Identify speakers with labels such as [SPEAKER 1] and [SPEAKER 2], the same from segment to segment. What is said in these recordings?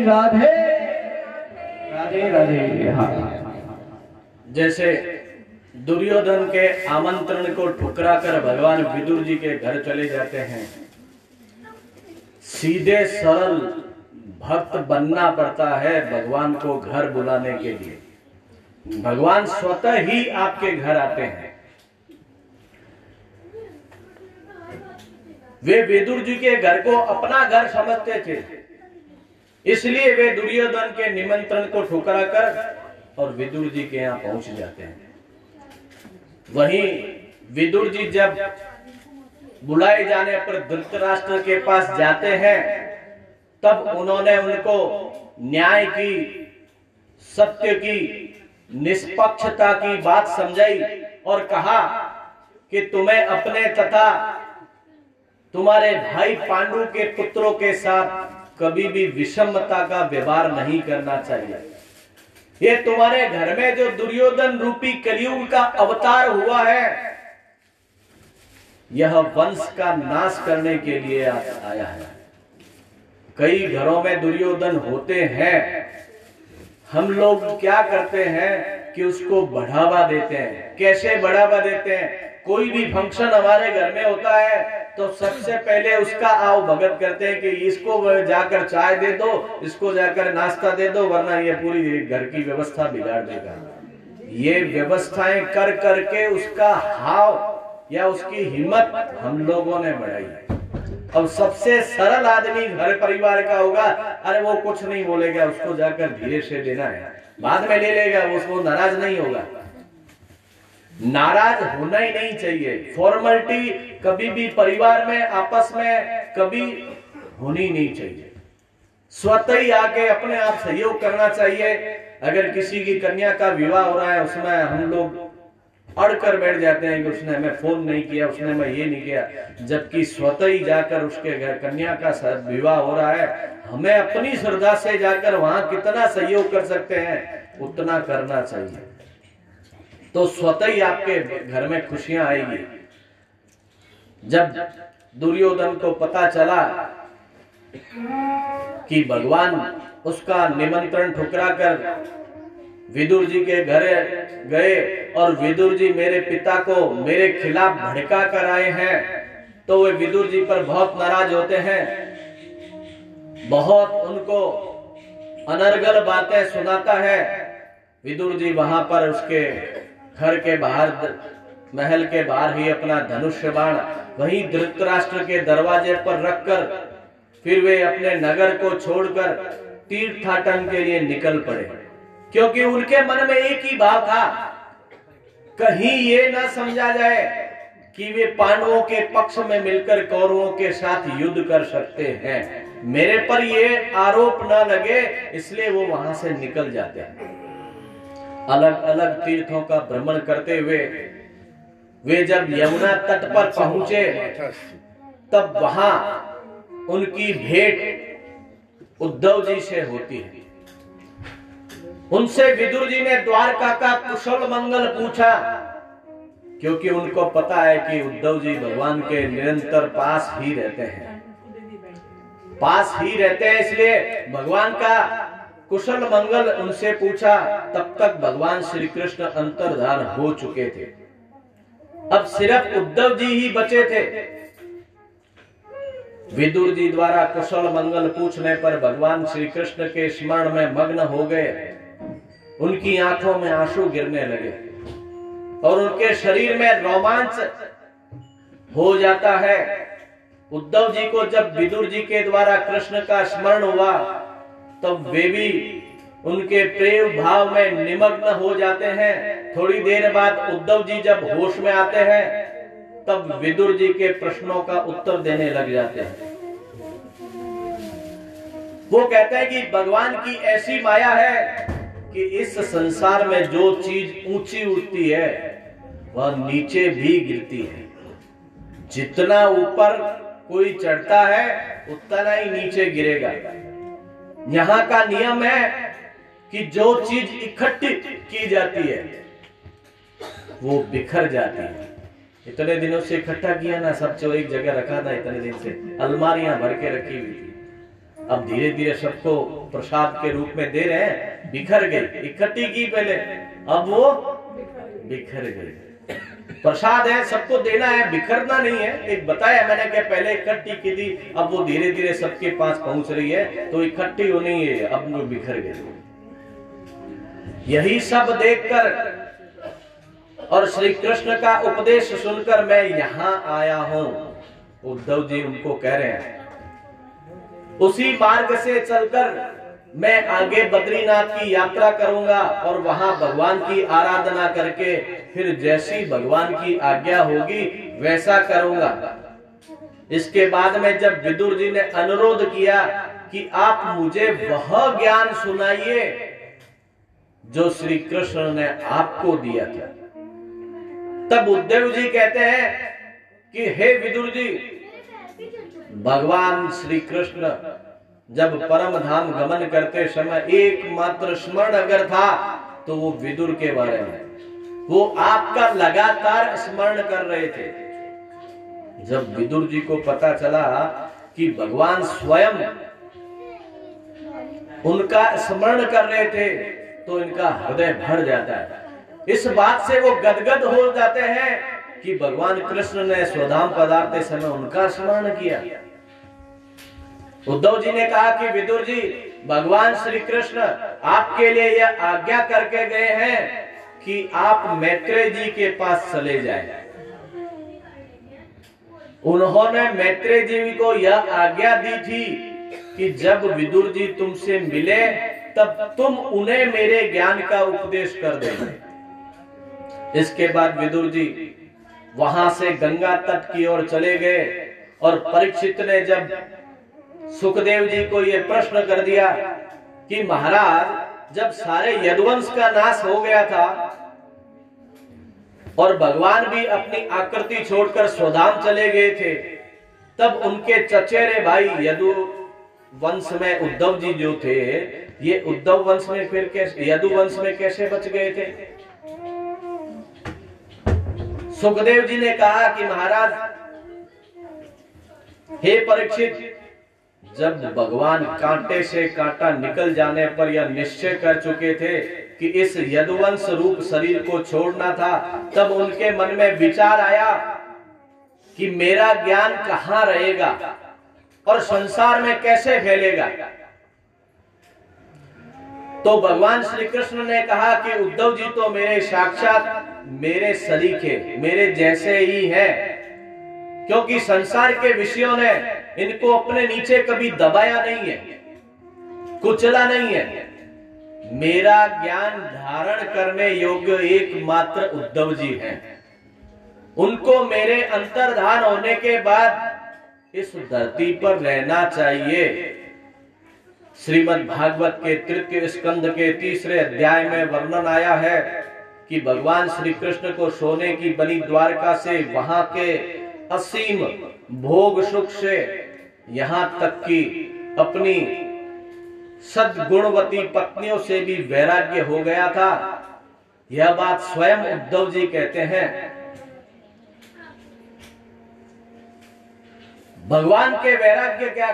[SPEAKER 1] राधे राधे राधे। हाँ,
[SPEAKER 2] जैसे दुर्योधन के आमंत्रण को ठुकरा कर भगवान विदुर जी के घर चले जाते हैं, सीधे सरल भक्त बनना पड़ता है भगवान को घर बुलाने के लिए। भगवान स्वतः ही आपके घर आते हैं। वे विदुर जी के घर को अपना घर समझते थे, इसलिए वे दुर्योधन के निमंत्रण को ठुकरा कर और विदुर जी के यहाँ पहुंच जाते हैं। वहीं विदुर जी जब बुलाए जाने पर धृतराष्ट्र के पास जाते हैं, तब उन्होंने उनको न्याय की, सत्य की, निष्पक्षता की बात समझाई और कहा कि तुम्हें अपने तथा तुम्हारे भाई पांडु के पुत्रों के साथ कभी भी विषमता का व्यवहार नहीं करना चाहिए। ये तुम्हारे घर में जो दुर्योधन रूपी कलयुग का अवतार हुआ है, यह वंश का नाश करने के लिए आया है। कई घरों में दुर्योधन होते हैं, हम लोग क्या करते हैं कि उसको बढ़ावा देते हैं। कैसे बढ़ावा देते हैं? कोई भी फंक्शन हमारे घर में होता है तो सबसे पहले उसका आओ भगत करते हैं कि इसको जाकर चाय दे दो, इसको जाकर नाश्ता दे दो, वरना ये पूरी घर की व्यवस्था बिगाड़ देगा। ये व्यवस्थाएं कर करके उसका हाव या उसकी हिम्मत हम लोगों ने बढ़ाई है। अब सबसे सरल आदमी घर परिवार का होगा, अरे वो कुछ नहीं बोलेगा, उसको जाकर धीरे से देना है, बाद में ले लेगा, उसको नाराज नहीं होगा। नाराज होना ही नहीं चाहिए। फॉर्मेलिटी कभी भी परिवार में आपस में कभी होनी नहीं चाहिए। स्वतः ही आके अपने आप सहयोग करना चाहिए। अगर किसी की कन्या का विवाह हो रहा है, उसमें हम लोग अड़कर बैठ जाते हैं कि उसने हमें फोन नहीं किया, उसने मैं ये नहीं किया, जबकि स्वतः ही जाकर उसके घर कन्या का विवाह हो रहा है। हमें अपनी श्रद्धा से जाकर वहां कितना सहयोग कर सकते हैं उतना करना चाहिए, तो स्वतः ही आपके घर में खुशियां आएगी। जब दुर्योधन को पता चला कि भगवान उसका निमंत्रण ठुकरा कर विदुर जी के घर गए और विदुर जी मेरे पिता को मेरे खिलाफ भड़का कर आए हैं, तो वे विदुर जी पर बहुत नाराज होते हैं, बहुत उनको अनर्गल बातें सुनाता है। विदुर जी वहां पर उसके घर के बाहर, महल के बाहर ही अपना धनुष्य बाण वहीं धृतराष्ट्र के दरवाजे पर रखकर फिर वे अपने नगर को छोड़कर तीर्थाटन के लिए निकल पड़े, क्योंकि उनके मन में एक ही भाव था, कहीं ये ना समझा जाए कि वे पांडवों के पक्ष में मिलकर कौरवों के साथ युद्ध कर सकते हैं, मेरे पर ये आरोप ना लगे, इसलिए वो वहां से निकल जाते हैं। अलग अलग तीर्थों का भ्रमण करते हुए वे जब यमुना तट पर पहुंचे, तब वहां उनकी भेंट उद्धव जी से होती है। उनसे विदुर जी ने द्वारका का कुशल मंगल पूछा, क्योंकि उनको पता है कि उद्धव जी भगवान के निरंतर पास ही रहते हैं, इसलिए भगवान का कुशल मंगल उनसे पूछा। तब तक भगवान श्री कृष्ण अंतर्धान हो चुके थे, अब सिर्फ उद्धव जी ही बचे थे। विदुर जी द्वारा कुशल मंगल पूछने पर भगवान श्री कृष्ण के स्मरण में मग्न हो गए, उनकी आंखों में आंसू गिरने लगे और उनके शरीर में रोमांच हो जाता है। उद्धव जी को जब विदुर जी के द्वारा कृष्ण का स्मरण हुआ, तब वे भी उनके प्रेम भाव में निमग्न हो जाते हैं। थोड़ी देर बाद उद्धव जी जब होश में आते हैं, तब विदुर जी के प्रश्नों का उत्तर देने लग जाते हैं। वो कहते हैं कि भगवान की ऐसी माया है कि इस संसार में जो चीज ऊंची उठती है वह नीचे भी गिरती है। जितना ऊपर कोई चढ़ता है उतना ही नीचे गिरेगा। यहाँ का नियम है कि जो चीज इकट्ठी की जाती है वो बिखर जाती है। इतने दिनों से इकट्ठा किया ना, सब जो एक जगह रखा था, इतने दिन से अलमारियां भर के रखी हुई थी, अब धीरे धीरे सबको प्रसाद के रूप में दे रहे हैं, बिखर गई। इकट्ठी की पहले, अब वो बिखर गई। प्रसाद है, सबको देना है, बिखरना नहीं है। एक बताया मैंने कि पहले इकट्ठी की थी, अब वो धीरे धीरे सबके पास पहुंच रही है, तो इकट्ठी होनी है, अब वो बिखर गई। यही सब देखकर और श्री कृष्ण का उपदेश सुनकर मैं यहां आया हूं, उद्धव जी उनको कह रहे हैं। उसी मार्ग से चलकर मैं आगे बद्रीनाथ की यात्रा करूंगा और वहां भगवान की आराधना करके फिर जैसी भगवान की आज्ञा होगी वैसा करूंगा। इसके बाद में जब विदुर जी ने अनुरोध किया कि आप मुझे वह ज्ञान सुनाइए जो श्री कृष्ण ने आपको दिया था, तब उद्धव जी कहते हैं कि हे विदुर जी, भगवान श्री कृष्ण जब परम धाम गमन करते समय एकमात्र स्मरण अगर था तो वो विदुर के बारे में, वो आपका लगातार स्मरण कर रहे थे। जब विदुर जी को पता चला कि भगवान स्वयं उनका स्मरण कर रहे थे तो इनका हृदय भर जाता है। इस बात से वो गदगद हो जाते हैं कि भगवान कृष्ण ने स्वधाम पधारते समय उनका स्मरण किया। उद्धव जी ने कहा कि विदुर जी, भगवान श्री कृष्ण आपके लिए यह आज्ञा करके गए हैं कि आप मैत्रेय जी के पास चले जाएं। उन्होंने मैत्रेय जी को यह आज्ञा दी थी कि जब विदुर जी तुमसे मिले तब तुम उन्हें मेरे ज्ञान का उपदेश कर देना। इसके बाद विदुर जी वहां से गंगा तट की ओर चले गए और परीक्षित ने जब सुखदेव जी को यह प्रश्न कर दिया कि महाराज, जब सारे यदुवंश का नाश हो गया था और भगवान भी अपनी आकृति छोड़कर स्वधाम चले गए थे, तब उनके चचेरे भाई यदु वंश में उद्धव जी जो थे, ये उद्धव वंश में फिर कैसे, यदु वंश में कैसे बच गए थे? सुखदेव जी ने कहा कि महाराज, हे परीक्षित, जब भगवान कांटे से कांटा निकल जाने पर यह निश्चय कर चुके थे कि इस यदुवंश रूप शरीर को छोड़ना था, तब उनके मन में विचार आया कि मेरा ज्ञान कहां रहेगा और संसार में कैसे फैलेगा। तो भगवान श्री कृष्ण ने कहा कि उद्धव जी तो मेरे साक्षात मेरे सरीखे, मेरे जैसे ही हैं, क्योंकि संसार के विषयों ने इनको अपने नीचे कभी दबाया नहीं है, कुचला नहीं है। मेरा ज्ञान धारण करने योग्य एकमात्र उद्धव जी हैं। उनको मेरे अंतर्धान होने के बाद इस धरती पर रहना चाहिए। श्रीमद् भागवत के तृतीय स्कंद के 3 अध्याय में वर्णन आया है कि भगवान श्री कृष्ण को सोने की बनी द्वारका से वहां के असीम भोग सुख से यहां तक कि अपनी सद्गुणवती पत्नियों से भी वैराग्य हो गया था। यह बात स्वयं उद्धव जी कहते हैं। भगवान के वैराग्य क्या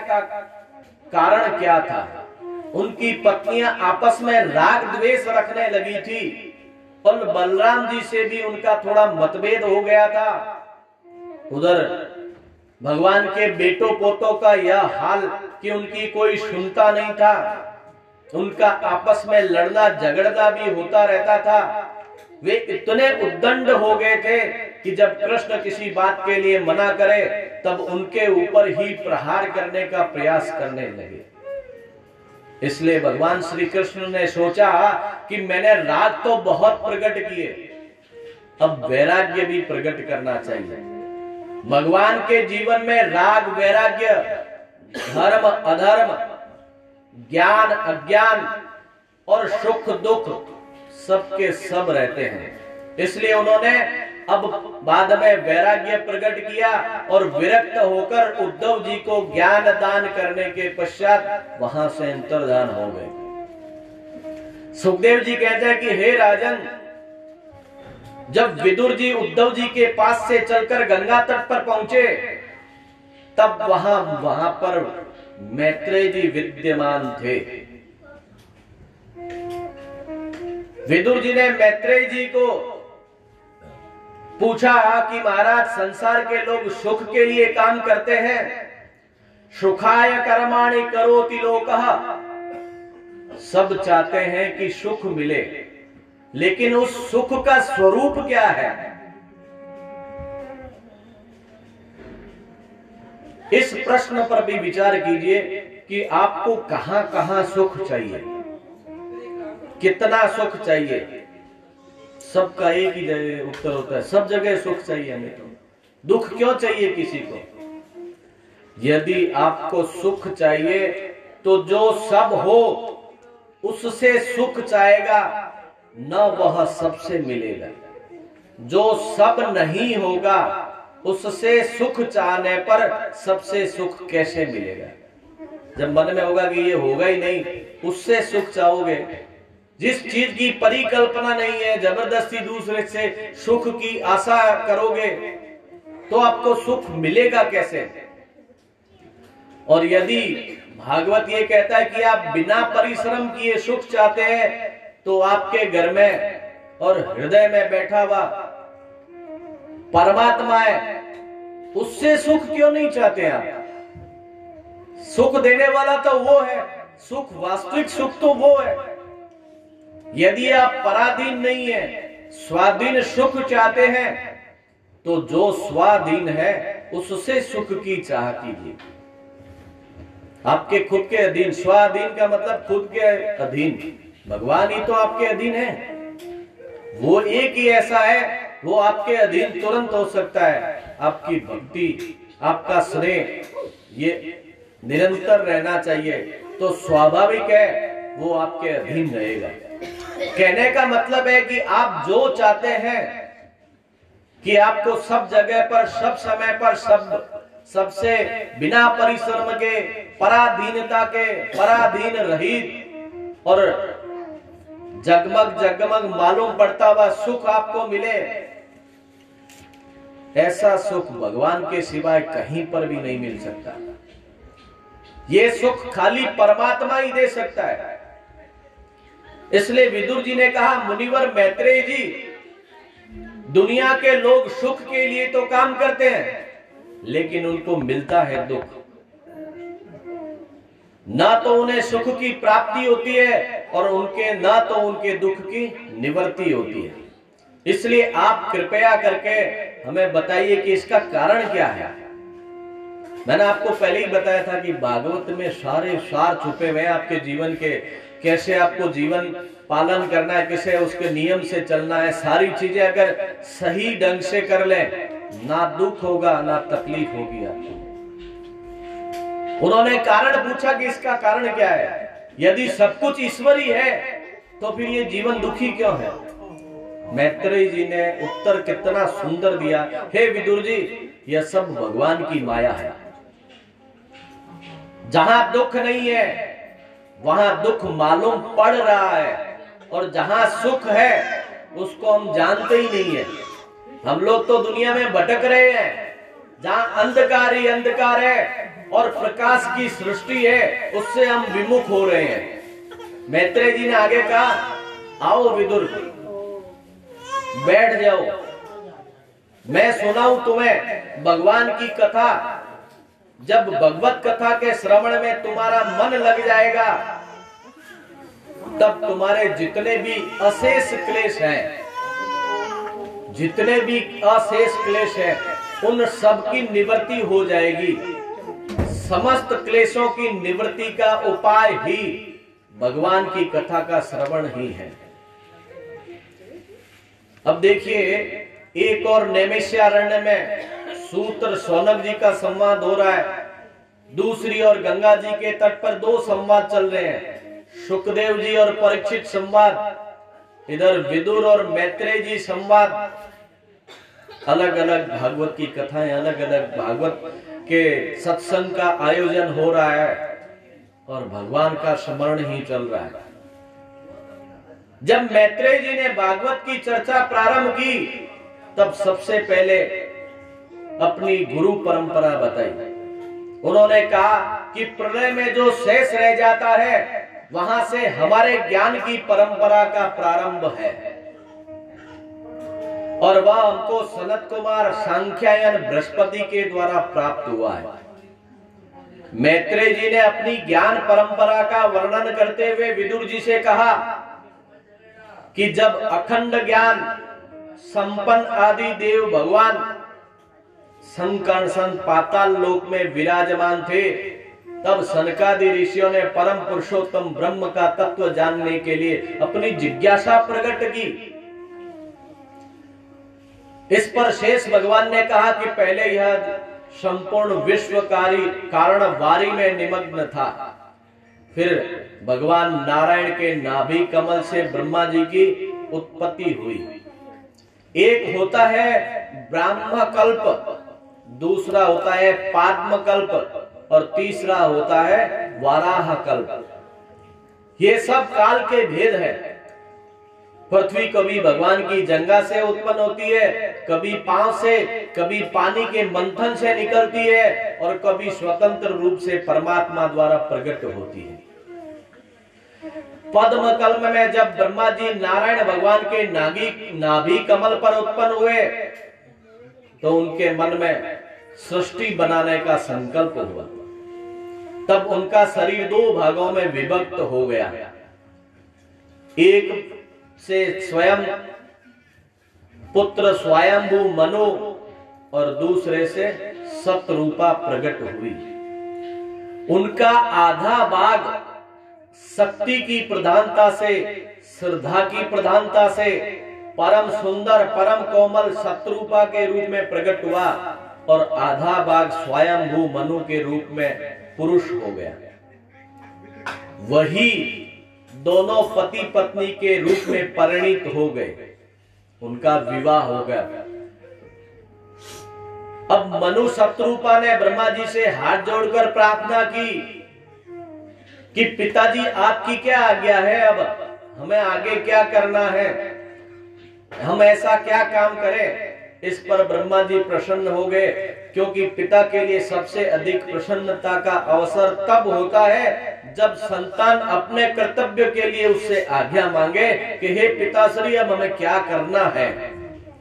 [SPEAKER 2] कारण क्या था? उनकी पत्नियां आपस में राग द्वेष रखने लगी थी और बलराम जी से भी उनका थोड़ा मतभेद हो गया था। उधर भगवान के बेटों पोतों का यह हाल कि उनकी कोई सुनता नहीं था, उनका आपस में लड़ना झगड़ना भी होता रहता था। वे इतने उद्दंड हो गए थे कि जब कृष्ण किसी बात के लिए मना करे तब उनके ऊपर ही प्रहार करने का प्रयास करने लगे। इसलिए भगवान श्री कृष्ण ने सोचा कि मैंने राग तो बहुत प्रकट किए, अब वैराग्य भी प्रकट करना चाहिए। भगवान के जीवन में राग वैराग्य, धर्म अधर्म, ज्ञान अज्ञान और सुख दुख सबके सब रहते हैं। इसलिए उन्होंने अब बाद में वैराग्य प्रकट किया और विरक्त होकर उद्धव जी को ज्ञान दान करने के पश्चात वहां से अंतर्धान हो गए। सुखदेव जी कहते हैं कि हे राजन, जब विदुर जी उद्धव जी के पास से चलकर गंगा तट पर पहुंचे तब वहां पर मैत्रेय जी विद्यमान थे। विदुर जी ने मैत्रेय जी को पूछा कि महाराज, संसार के लोग सुख के लिए काम करते हैं, सुखाय कर्माणि करोति लोकः, सब चाहते हैं कि सुख मिले, लेकिन उस सुख का स्वरूप क्या है? इस प्रश्न पर भी विचार कीजिए कि आपको कहां कहां सुख चाहिए, कितना सुख चाहिए। सबका एक ही उत्तर होता है, सब जगह सुख चाहिए हमें। तो दुख क्यों चाहिए किसी को? यदि आपको सुख चाहिए तो जो सब हो उससे सुख चाहेगा, न वह सबसे मिलेगा। जो सब नहीं होगा उससे सुख चाहने पर सबसे सुख कैसे मिलेगा? जब मन में होगा कि ये होगा ही नहीं, उससे सुख चाहोगे। जिस चीज की परिकल्पना नहीं है, जबरदस्ती दूसरे से सुख की आशा करोगे तो आपको सुख मिलेगा कैसे? और यदि भागवत ये कहता है कि आप बिना परिश्रम किए सुख चाहते हैं, तो आपके घर में और हृदय में बैठा हुआ परमात्मा है, उससे सुख क्यों नहीं चाहते आप? सुख देने वाला तो वो है, सुख वास्तविक सुख तो वो है। यदि आप पराधीन नहीं है, स्वाधीन सुख चाहते हैं, तो जो स्वाधीन है उससे सुख की चाह कीजिए। आपके खुद के अधीन, स्वाधीन का मतलब खुद के अधीन, भगवान ही तो आपके अधीन है। वो एक ही ऐसा है, वो आपके अधीन तुरंत हो सकता है। आपकी भक्ति, आपका स्नेह ये निरंतर रहना चाहिए, तो स्वाभाविक है वो आपके अधीन रहेगा। कहने का मतलब है कि आप जो चाहते हैं कि आपको सब जगह पर, सब समय पर, सबसे बिना परिश्रम के, पराधीनता के, पराधीन रहित और जगमग जगमग मालूम पड़ता हुआ सुख आपको मिले, ऐसा सुख भगवान के सिवाय कहीं पर भी नहीं मिल सकता। ये सुख खाली परमात्मा ही दे सकता है। इसलिए विदुर जी ने कहा, मुनिवर मैत्रेय जी, दुनिया के लोग सुख के लिए तो काम करते हैं, लेकिन उनको मिलता है दुख। ना तो उन्हें सुख की प्राप्ति होती है और ना तो उनके दुख की निवृत्ति होती है। इसलिए आप कृपया करके हमें बताइए कि इसका कारण क्या है। मैंने आपको पहले ही बताया था कि भागवत में सारे सार छुपे हुए हैं आपके जीवन के, कैसे आपको जीवन पालन करना है, कैसे उसके नियम से चलना है। सारी चीजें अगर सही ढंग से कर लें, ना दुख होगा ना तकलीफ होगी आपको। उन्होंने कारण पूछा कि इसका कारण क्या है? यदि सब कुछ ईश्वरी है तो फिर ये जीवन दुखी क्यों है? मैत्रेय जी ने उत्तर कितना सुंदर दिया, हे विदुर जी, यह सब भगवान की माया है। जहां दुख नहीं है वहां दुख मालूम पड़ रहा है, और जहां सुख है उसको हम जानते ही नहीं है। हम लोग तो दुनिया में भटक रहे हैं, जहां अंधकार ही अंधकार है और प्रकाश की सृष्टि है, उससे हम विमुख हो रहे हैं। मैत्रेय जी ने आगे कहा, आओ विदुर, बैठ जाओ, मैं सुनाऊं तुम्हें भगवान की कथा। जब भगवत कथा के श्रवण में तुम्हारा मन लग जाएगा, तब तुम्हारे जितने भी अशेष क्लेश हैं, जितने भी अशेष क्लेश हैं, उन सब की निवृत्ति हो जाएगी। समस्त क्लेशों की निवृत्ति का उपाय ही भगवान की कथा का श्रवण ही है। अब देखिए, एक और नैमिषारण्य में सूत्र शौनक जी का संवाद हो रहा है, दूसरी ओर गंगा जी के तट पर दो संवाद चल रहे हैं, सुखदेव जी और परीक्षित संवाद, इधर विदुर और मैत्रेय जी संवाद। अलग अलग भागवत की कथाएं, अलग अलग भागवत के सत्संग का आयोजन हो रहा है और भगवान का स्मरण ही चल रहा है। जब मैत्रेय जी ने भागवत की चर्चा प्रारंभ की, तब सबसे पहले अपनी गुरु परंपरा बताई। उन्होंने कहा कि प्रलय में जो शेष रह जाता है वहां से हमारे ज्ञान की परंपरा का प्रारंभ है, और वह हमको सनत कुमार सांख्यायन बृहस्पति के द्वारा प्राप्त हुआ है। मैत्रेय जी ने अपनी ज्ञान परंपरा का वर्णन करते हुए विदुर जी से कहा कि जब अखंड ज्ञान संपन्न आदि देव भगवान संकर्षण पाताल लोक में विराजमान थे, तब सनकादि ऋषियों ने परम पुरुषोत्तम ब्रह्म का तत्व जानने के लिए अपनी जिज्ञासा प्रकट की। इस पर शेष भगवान ने कहा कि पहले यह संपूर्ण विश्वकारी कारण वारी में निमग्न था, फिर भगवान नारायण के नाभि कमल से ब्रह्मा जी की उत्पत्ति हुई। एक होता है ब्राह्म कल्प, दूसरा होता है पाद्म कल्प, और तीसरा होता है वाराह कल्प। ये सब काल के भेद है। पृथ्वी कभी भगवान की जंगा से उत्पन्न होती है, कभी पांव से, कभी पानी के मंथन से निकलती है, और कभी स्वतंत्र रूप से परमात्मा द्वारा प्रकट होती है। पद्म कल्प में जब ब्रह्मा जी नारायण भगवान के नाभि कमल पर उत्पन्न हुए, तो उनके मन में सृष्टि बनाने का संकल्प हुआ। तब उनका शरीर दो भागों में विभक्त हो गया। एक से स्वयं पुत्र स्वयंभू मनु, और दूसरे से सतरूपा प्रकट हुई। उनका आधा भाग शक्ति की प्रधानता से, श्रद्धा की प्रधानता से परम सुंदर परम कोमल सतरूपा के रूप में प्रकट हुआ, और आधा भाग स्वयंभू मनु के रूप में पुरुष हो गया। वही दोनों पति पत्नी के रूप में परिणित हो गए, उनका विवाह हो गया। अब मनु सतरूपा ने ब्रह्मा जी से हाथ जोड़कर प्रार्थना की कि पिताजी आपकी क्या आज्ञा है, अब हमें आगे क्या करना है, हम ऐसा क्या काम करें। इस पर ब्रह्मा जी प्रसन्न हो गए, क्योंकि पिता के लिए सबसे अधिक प्रसन्नता का अवसर तब होता है जब संतान अपने कर्तव्य के लिए उससे आज्ञा मांगे कि हे पिताश्री अब हमें क्या करना है,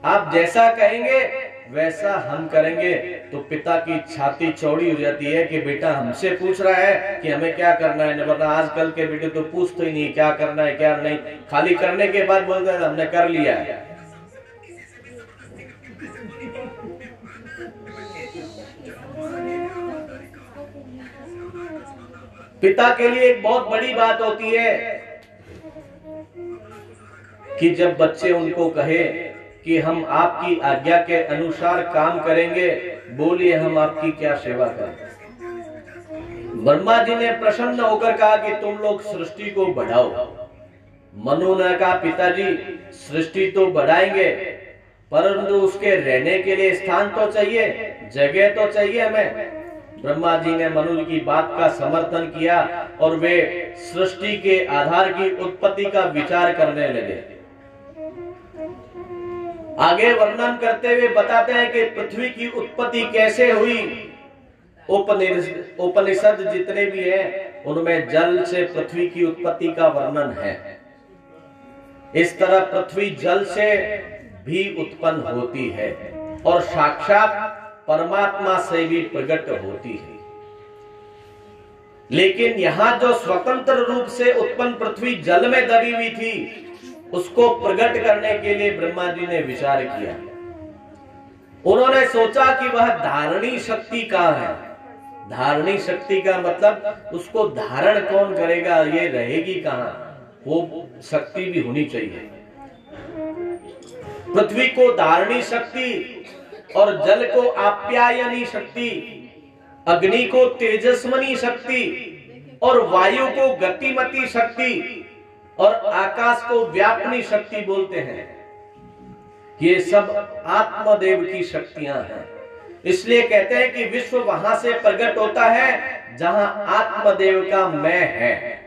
[SPEAKER 2] आप जैसा कहेंगे वैसा हम करेंगे। तो पिता की छाती चौड़ी हो जाती है कि बेटा हमसे पूछ रहा है कि हमें क्या करना है, वरना आजकल के बेटे तो पूछते ही नहीं क्या करना है क्या नहीं, खाली करने के बाद बोलते हैं हमने कर लिया है। पिता के लिए एक बहुत बड़ी बात होती है कि जब बच्चे उनको कहे कि हम आपकी आज्ञा के अनुसार काम करेंगे, बोलिए हम आपकी क्या सेवा करें। ब्रह्मा जी ने प्रसन्न होकर कहा कि तुम लोग सृष्टि को बढ़ाओ। मनु ने कहा पिताजी सृष्टि तो बढ़ाएंगे, परंतु उसके रहने के लिए स्थान तो चाहिए, जगह तो चाहिए हमें। ब्रह्मा जी ने मनु की बात का समर्थन किया और वे सृष्टि के आधार की उत्पत्ति का विचार करने लगे। आगे वर्णन करते हुए बताते हैं कि पृथ्वी की उत्पत्ति कैसे हुई। उपनिषद जितने भी हैं उनमें जल से पृथ्वी की उत्पत्ति का वर्णन है। इस तरह पृथ्वी जल से भी उत्पन्न होती है और साक्षात परमात्मा से भी प्रकट होती है। लेकिन यहां जो स्वतंत्र रूप से उत्पन्न पृथ्वी जल में दबी हुई थी, उसको प्रकट करने के लिए ब्रह्मा जी ने विचार किया। उन्होंने सोचा कि वह धारणी शक्ति कहां है। धारणी शक्ति का मतलब उसको धारण कौन करेगा, ये रहेगी कहां, वो शक्ति भी होनी चाहिए। पृथ्वी को धारणी शक्ति और जल को आप्यायनी शक्ति, अग्नि को तेजस्वनी शक्ति और वायु को गतिमती शक्ति और आकाश को व्यापनी शक्ति बोलते हैं। ये सब आत्मदेव की शक्तियां हैं। इसलिए कहते हैं कि विश्व वहां से प्रकट होता है जहां आत्मदेव का मैं है।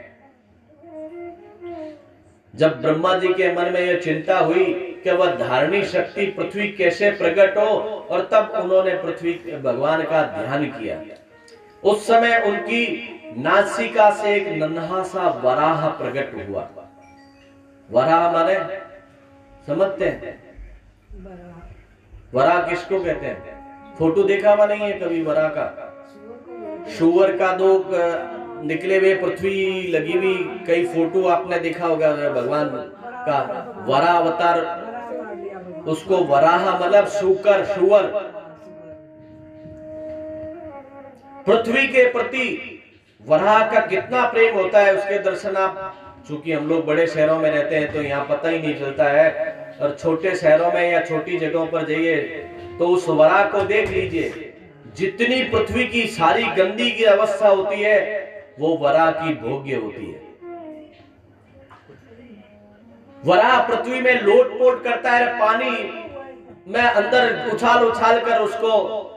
[SPEAKER 2] जब ब्रह्मा जी के मन में यह चिंता हुई कि वह धारणी शक्ति पृथ्वी कैसे प्रकट हो, और तब उन्होंने पृथ्वी भगवान का ध्यान किया। उस समय उनकी नासिका से एक नन्हा सा वराह प्रकट हुआ। वराह माने समझते हैं? वराह किसको कहते हैं? फोटो देखा हुआ नहीं है कभी वराह का? शुअर का दो निकले हुए पृथ्वी लगी हुई कई फोटो आपने देखा होगा भगवान का। वराह अवतार, उसको वराह मतलब शुकर, शुअर। पृथ्वी के प्रति वराह का कितना प्रेम होता है, उसके दर्शन आप, चूंकि हम लोग बड़े शहरों में रहते हैं तो यहाँ पता ही नहीं चलता है, और छोटे शहरों में या छोटी जगहों पर जाइए तो उस वराह को देख लीजिए। जितनी पृथ्वी की सारी गंदी की अवस्था होती है वो वराह की भोग्य होती है। वराह पृथ्वी में लोटपोट करता है, पानी में अंदर उछाल उछाल कर उसको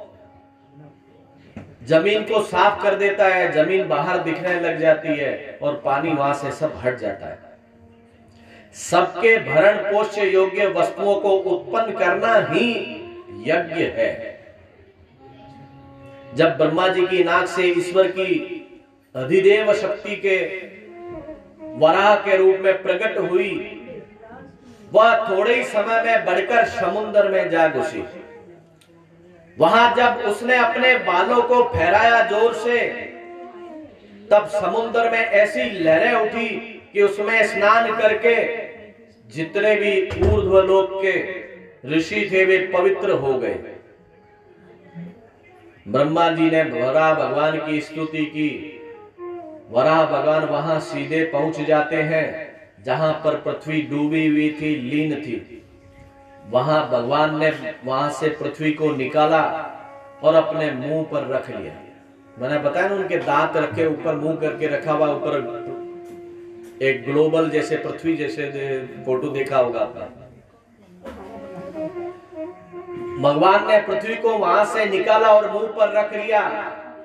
[SPEAKER 2] जमीन को साफ कर देता है, जमीन बाहर दिखने लग जाती है और पानी वहां से सब हट जाता है। सबके भरण पोष्य योग्य वस्तुओं को उत्पन्न करना ही यज्ञ है। जब ब्रह्मा जी की नाक से ईश्वर की अधिदेव शक्ति के वराह के रूप में प्रकट हुई, वह थोड़े ही समय में बढ़कर समुद्र में जा घुसी। वहां जब उसने अपने बालों को फहराया जोर से, तब समुद्र में ऐसी लहरें उठी कि उसमें स्नान करके जितने भी ऊर्ध्वलोक के ऋषि थे वे पवित्र हो गए। ब्रह्मा जी ने वराह भगवान की स्तुति की। वराह भगवान वहां सीधे पहुंच जाते हैं जहां पर पृथ्वी डूबी हुई थी, लीन थी। वहां भगवान ने वहां से पृथ्वी को निकाला और अपने मुंह पर रख लिया। मैंने बताया ना, उनके दांत रखे ऊपर, मुंह करके रखा हुआ ऊपर, एक ग्लोबल जैसे पृथ्वी जैसे फोटो देखा होगा आपने। भगवान ने पृथ्वी को वहां से निकाला और मुंह पर रख लिया।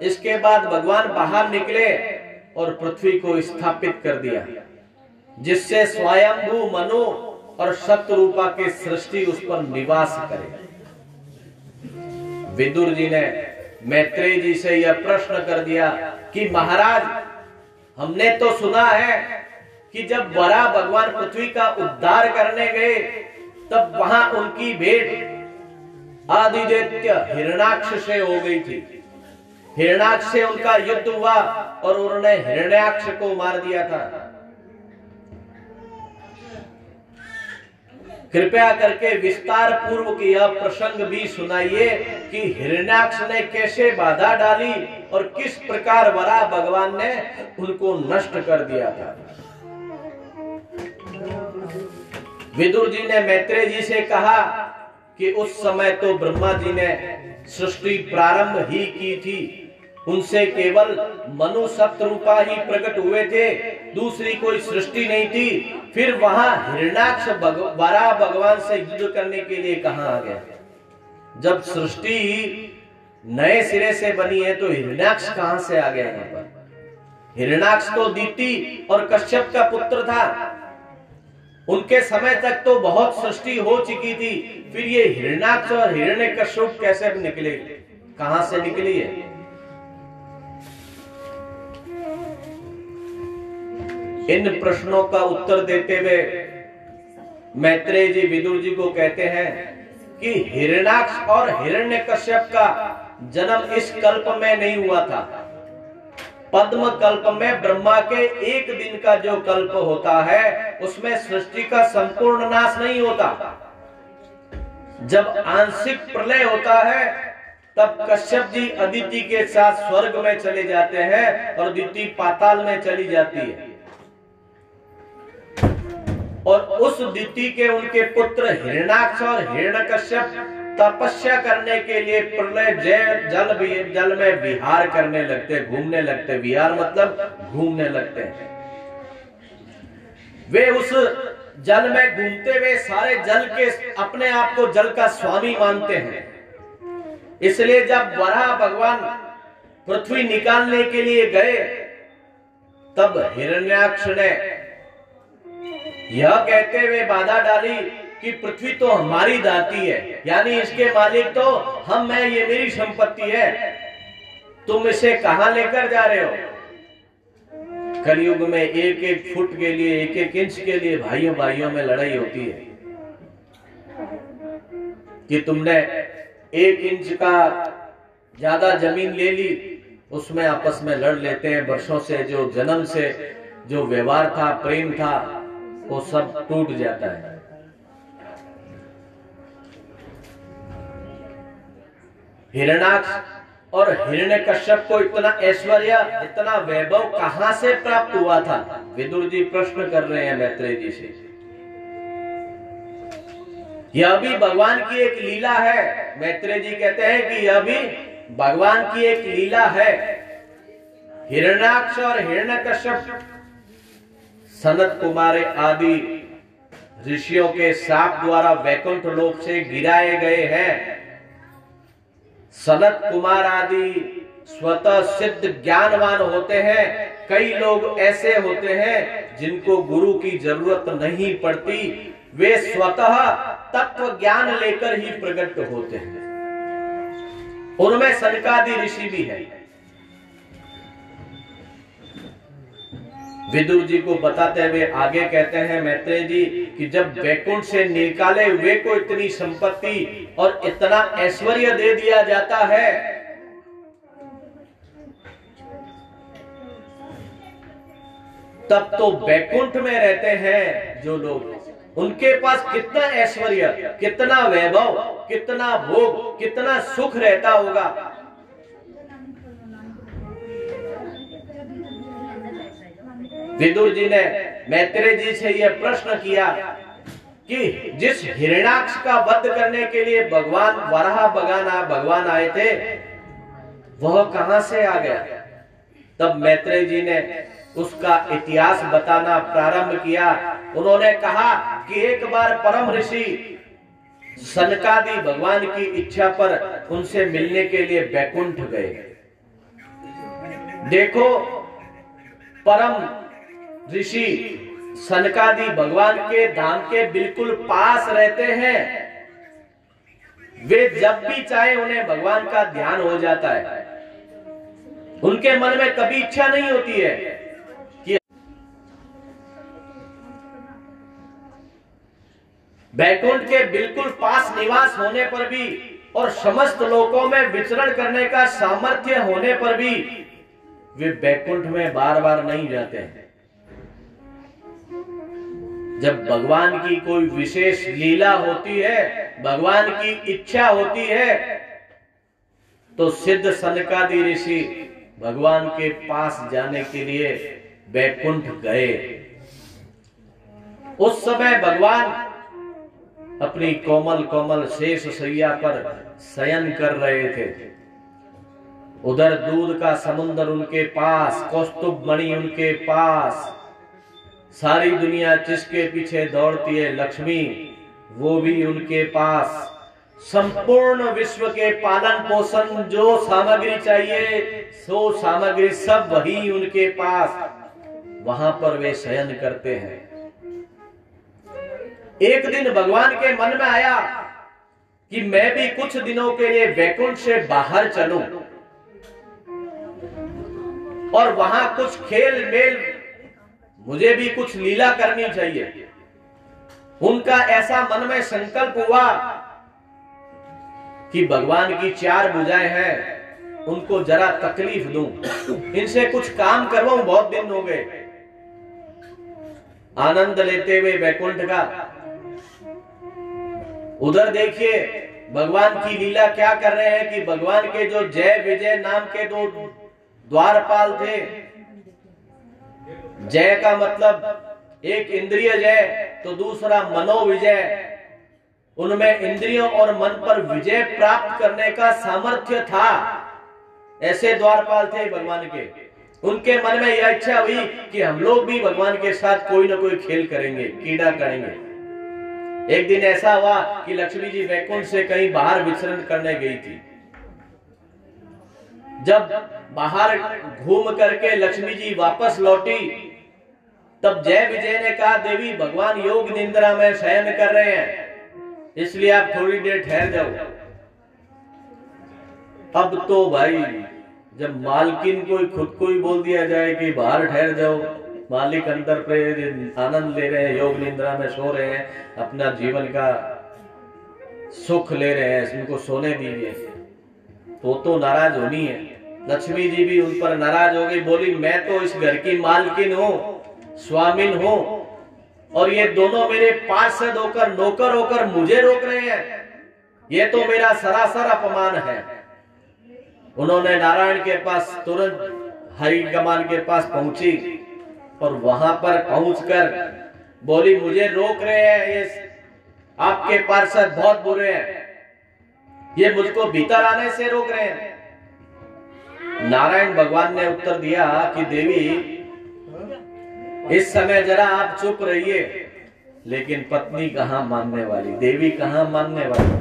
[SPEAKER 2] इसके बाद भगवान बाहर निकले और पृथ्वी को स्थापित कर दिया, जिससे स्वयंभू मनु और शत्रुपा के सृष्टि उस पर निवास करे। विदुर जी ने मैत्रेय जी से यह प्रश्न कर दिया कि महाराज, हमने तो सुना है कि जब वराह भगवान पृथ्वी का उद्धार करने गए तब वहां उनकी भेंट आदिदेत्य हिरण्याक्ष से हो गई थी। हिरण्याक्ष से उनका युद्ध हुआ और उन्होंने हिरण्याक्ष को मार दिया था। कृपया करके विस्तार पूर्वक यह प्रसंग भी सुनाइए कि हिरण्याक्ष ने कैसे बाधा डाली और किस प्रकार वराह भगवान ने उनको नष्ट कर दिया था। विदुर जी ने मैत्रेय जी से कहा कि उस समय तो ब्रह्मा जी ने सृष्टि प्रारंभ ही की थी, उनसे केवल मनु शत्रुपा ही प्रकट हुए थे, दूसरी कोई सृष्टि नहीं थी। फिर वहां हिरण्याक्ष वराह भगवान से युद्ध करने के लिए कहां आ गया? जब सृष्टि नए सिरे से बनी है तो हिरण्याक्ष कहां से आ गया यहाँ पर? हिरण्याक्ष तो दीति और कश्यप का पुत्र था। उनके समय तक तो बहुत सृष्टि हो चुकी थी, फिर ये हिरण्याक्ष और हिरण्यकश्यप कैसे निकले, कहां से निकली है? इन प्रश्नों का उत्तर देते हुए मैत्रेय जी विदुर जी को कहते हैं कि हिरण्याक्ष और हिरण्यकश्यप का जन्म इस कल्प में नहीं हुआ था। पद्म कल्प में ब्रह्मा के एक दिन का जो कल्प होता है उसमें सृष्टि का संपूर्ण नाश नहीं होता। जब आंशिक प्रलय होता है तब कश्यप जी अदिति के साथ स्वर्ग में चले जाते हैं और अदिति पाताल में चली जाती है, और उस दिति के उनके पुत्र हिरण्याक्ष और हिरण्यकश्यप तपस्या करने के लिए प्रलय जल में विहार करने लगते, घूमने लगते। विहार मतलब घूमने लगते हैं। वे उस जल में घूमते हुए सारे जल के अपने आप को जल का स्वामी मानते हैं। इसलिए जब वराह भगवान पृथ्वी निकालने के लिए गए तब हिरण्याक्ष ने यह कहते हुए बाधा डाली कि पृथ्वी तो हमारी दाती है, यानी इसके मालिक तो हम हैं, ये मेरी संपत्ति है, तुम इसे कहां लेकर जा रहे हो? कलयुग में एक एक फुट के लिए, एक एक इंच के लिए भाइयों भाइयों में लड़ाई होती है कि तुमने 1 इंच का ज्यादा जमीन ले ली, उसमें आपस में लड़ लेते हैं। वर्षों से जो जन्म से जो व्यवहार था, प्रेम था, वो सब टूट जाता है। हिरण्याक्ष और हिरण्यकश्यप को इतना ऐश्वर्य, इतना वैभव कहां से प्राप्त हुआ था? विदुर जी प्रश्न कर रहे हैं मैत्रेय जी से। यह भी भगवान की एक लीला है। मैत्रेय जी कहते हैं कि यह भी भगवान की एक लीला है। हिरण्याक्ष और हिरण्यकश्यप सनत कुमार आदि ऋषियों के शाप द्वारा वैकुंठ लोक से गिराए गए हैं। सनत कुमार आदि स्वतः सिद्ध ज्ञानवान होते हैं। कई लोग ऐसे होते हैं जिनको गुरु की जरूरत नहीं पड़ती, वे स्वतः तत्व ज्ञान लेकर ही प्रकट होते हैं। उनमें सनकादि ऋषि भी है। विदुर जी को बताते हुए आगे कहते हैं मैत्रेय जी कि जब वैकुंठ से निकाले हुए को इतनी संपत्ति और इतना ऐश्वर्य दे दिया जाता है, तब तो वैकुंठ में रहते हैं जो लोग, उनके पास कितना ऐश्वर्य, कितना वैभव, कितना भोग, कितना सुख रहता होगा। विदुर जी ने मैत्रेय जी से यह प्रश्न किया कि जिस हिरण्याक्ष का वध करने के लिए भगवान वराह भगवान आए थे, वह कहां से आ गया? तब मैत्रेय जी ने उसका इतिहास बताना प्रारंभ किया। उन्होंने कहा कि एक बार परम ऋषि सनकादि भगवान की इच्छा पर उनसे मिलने के लिए वैकुंठ गए। देखो, परम ऋषि सनकादि भगवान के धाम के बिल्कुल पास रहते हैं। वे जब भी चाहे उन्हें भगवान का ध्यान हो जाता है। उनके मन में कभी इच्छा नहीं होती है कि वैकुंठ के बिल्कुल पास निवास होने पर भी और समस्त लोकों में विचरण करने का सामर्थ्य होने पर भी वे वैकुंठ में बार बार नहीं जाते हैं। जब भगवान की कोई विशेष लीला होती है, भगवान की इच्छा होती है, तो सिद्ध सनकादि ऋषि भगवान के पास जाने के लिए वैकुंठ गए। उस समय भगवान अपनी कोमल कोमल शेष शैया पर शयन कर रहे थे। उधर दूध का समुद्र उनके पास, कौस्तुभ मणि उनके पास, सारी दुनिया जिसके पीछे दौड़ती है, लक्ष्मी, वो भी उनके पास। संपूर्ण विश्व के पालन पोषण जो सामग्री चाहिए, सो सामग्री सब वही उनके पास। वहां पर वे शयन करते हैं। एक दिन भगवान के मन में आया कि मैं भी कुछ दिनों के लिए वैकुंठ से बाहर चलूं और वहां कुछ खेल मेल, मुझे भी कुछ लीला करनी चाहिए। उनका ऐसा मन में संकल्प हुआ कि भगवान की 4 भुजाएं हैं, उनको जरा तकलीफ दूं, इनसे कुछ काम करवाऊं, बहुत दिन हो गए। आनंद लेते हुए वैकुंठ का उधर देखिए भगवान की लीला क्या कर रहे हैं कि भगवान के जो जय विजय नाम के 2 द्वारपाल थे। जय का मतलब एक इंद्रिय जय, तो दूसरा मनोविजय। उनमें इंद्रियों और मन पर विजय प्राप्त करने का सामर्थ्य था। ऐसे द्वारपाल थे भगवान के। उनके मन में यह इच्छा हुई कि हम लोग भी भगवान के साथ कोई ना कोई खेल करेंगे, क्रीड़ा करेंगे। एक दिन ऐसा हुआ कि लक्ष्मी जी वैकुंठ से कहीं बाहर विचरण करने गई थी। जब बाहर घूम करके लक्ष्मी जी वापस लौटी, तब जय विजय ने कहा, देवी भगवान योग निद्रा में शयन कर रहे हैं, इसलिए आप थोड़ी देर ठहर जाओ। अब तो भाई जब मालकिन को खुद को ही बोल दिया जाए कि बाहर ठहर जाओ, मालिक अंदर पे आनंद ले रहे हैं, योग निद्रा में सो रहे हैं, अपना जीवन का सुख ले रहे हैं, इनको सोने दीजिए, तो नाराज होनी है। लक्ष्मी जी भी उन पर नाराज हो गई, बोली मैं तो इस घर की मालकिन हूं, स्वामिन हूं, और ये दोनों मेरे पार्षद होकर, नौकर होकर मुझे रोक रहे हैं, ये तो मेरा सरासर अपमान है। उन्होंने नारायण के पास तुरंत हरि कमान के पास पहुंची और वहां पर पहुंचकर बोली मुझे रोक रहे हैं, ये आपके पार्षद बहुत बुरे हैं, ये मुझको भीतर आने से रोक रहे हैं। नारायण भगवान ने उत्तर दिया कि देवी इस समय जरा आप चुप रहिए, लेकिन पत्नी कहां मानने वाली, देवी कहां मानने वाली,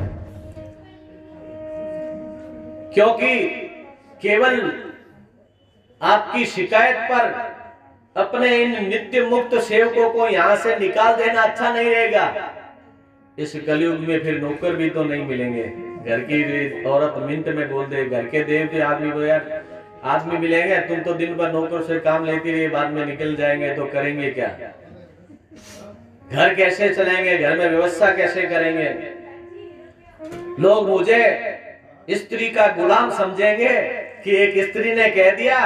[SPEAKER 2] क्योंकि केवल आपकी शिकायत पर अपने इन नित्य मुक्त सेवकों को यहां से निकाल देना अच्छा नहीं रहेगा। इस कलयुग में फिर नौकर भी तो नहीं मिलेंगे, घर की औरत मिनट में बोल दे, घर के देवते आदमी को यार आदमी मिलेंगे, तुम तो दिन भर नौकर से काम लेती रही, बाद में निकल जाएंगे तो करेंगे क्या, घर कैसे चलेंगे, घर में व्यवस्था कैसे करेंगे, लोग मुझे स्त्री का गुलाम समझेंगे कि एक स्त्री ने कह दिया